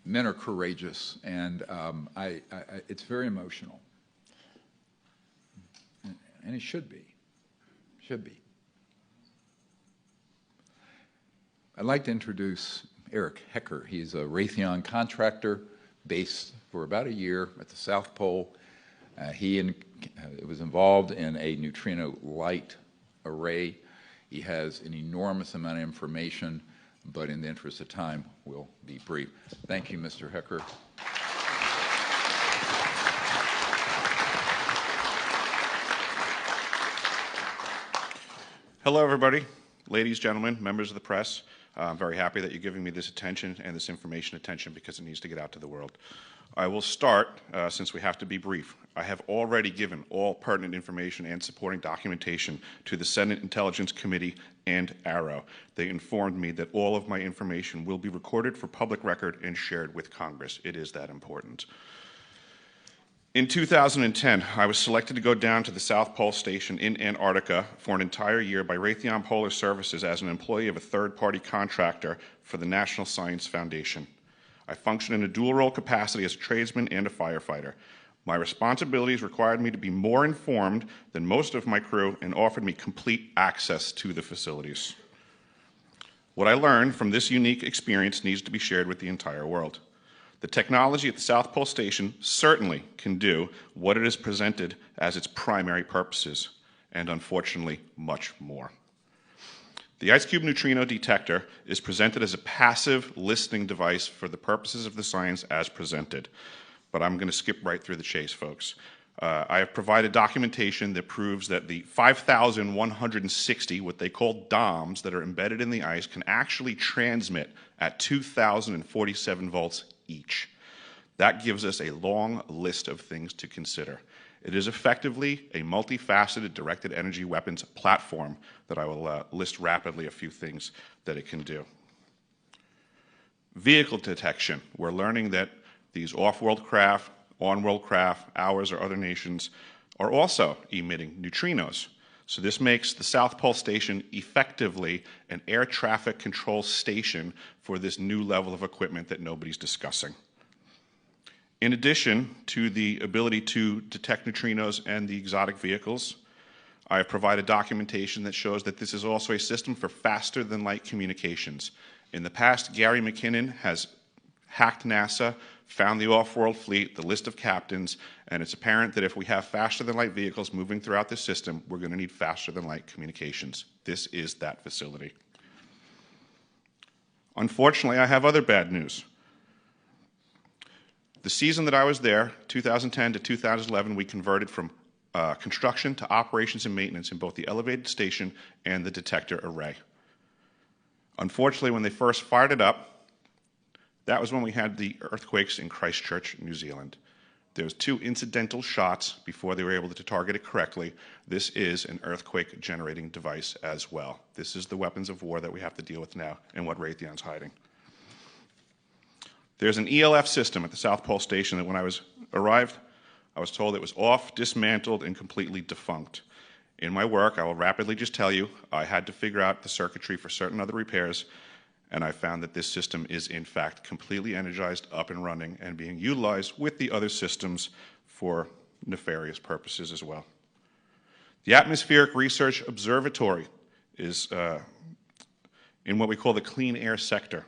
men are courageous, and it's very emotional, and it should be. Should be. I'd like to introduce Eric Hecker. He's a Raytheon contractor based for about a year at the South Pole. He was involved in a neutrino light array. He has an enormous amount of information, but in the interest of time, we'll be brief. Thank you, Mr. Hecker. Hello, everybody. Ladies, gentlemen, members of the press. I'm very happy that you're giving me this attention and this information attention because it needs to get out to the world. I will start, since we have to be brief. I have already given all pertinent information and supporting documentation to the Senate Intelligence Committee and AARO. They informed me that all of my information will be recorded for public record and shared with Congress. It is that important. In 2010, I was selected to go down to the South Pole Station in Antarctica for an entire year by Raytheon Polar Services as an employee of a third-party contractor for the National Science Foundation. I functioned in a dual-role capacity as a tradesman and a firefighter. My responsibilities required me to be more informed than most of my crew and offered me complete access to the facilities. What I learned from this unique experience needs to be shared with the entire world. The technology at the South Pole Station certainly can do what it is presented as its primary purposes, and unfortunately, much more. The IceCube neutrino detector is presented as a passive listening device for the purposes of the science as presented. But I'm going to skip right through the chase, folks. I have provided documentation that proves that the 5,160, what they call DOMs, that are embedded in the ice can actually transmit at 2,047 volts each. That gives us a long list of things to consider. It is effectively a multifaceted directed energy weapons platform that I will list rapidly a few things that it can do. Vehicle detection. We're learning that these off-world craft, on-world craft, ours or other nations, are also emitting neutrinos. So this makes the South Pole Station effectively an air traffic control station for this new level of equipment that nobody's discussing. In addition to the ability to detect neutrinos and the exotic vehicles, I have provided documentation that shows that this is also a system for faster-than-light communications. In the past, Gary McKinnon has hacked NASA, found the off-world fleet, the list of captains, and it's apparent that if we have faster-than-light vehicles moving throughout the system, we're going to need faster-than-light communications. This is that facility. Unfortunately, I have other bad news. The season that I was there, 2010 to 2011, we converted from construction to operations and maintenance in both the elevated station and the detector array. Unfortunately, when they first fired it up, that was when we had the earthquakes in Christchurch, New Zealand. There was 2 incidental shots before they were able to target it correctly. This is an earthquake-generating device as well. This is the weapons of war that we have to deal with now and what Raytheon's hiding. There's an ELF system at the South Pole Station that when I arrived, I was told it was off, dismantled, and completely defunct. In my work, I will rapidly just tell you, I had to figure out the circuitry for certain other repairs, and I found that this system is, in fact, completely energized, up and running, and being utilized with the other systems for nefarious purposes as well. The Atmospheric Research Observatory is in what we call the clean air sector.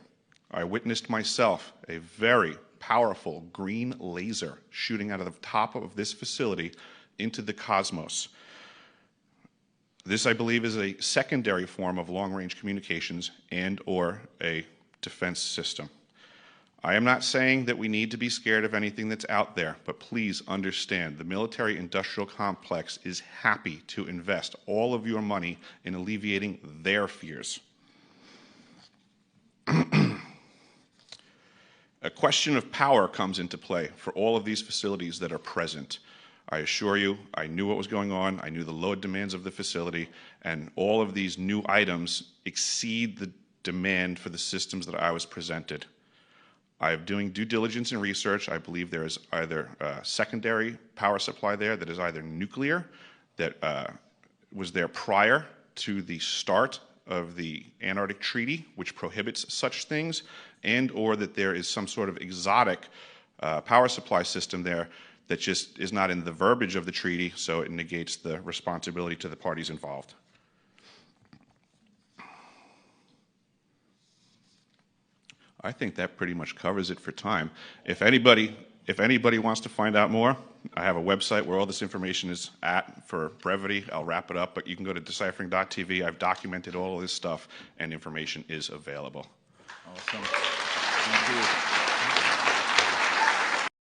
I witnessed myself a very powerful green laser shooting out of the top of this facility into the cosmos. This, I believe, is a secondary form of long-range communications and or a defense system. I am not saying that we need to be scared of anything that's out there, but please understand the military-industrial complex is happy to invest all of your money in alleviating their fears. A question of power comes into play for all of these facilities that are present. I assure you, I knew what was going on, I knew the load demands of the facility, and all of these new items exceed the demand for the systems that I was presented. I am doing due diligence and research. I believe there is either a secondary power supply there that is either nuclear, that was there prior to the start of the Antarctic Treaty, which prohibits such things, and or that there is some sort of exotic power supply system there that just is not in the verbiage of the treaty, so it negates the responsibility to the parties involved. I think that pretty much covers it for time. If anybody wants to find out more, I have a website where all this information is at. For brevity, I'll wrap it up, but you can go to deciphering.tv. I've documented all of this stuff, and information is available. Awesome. Thank you.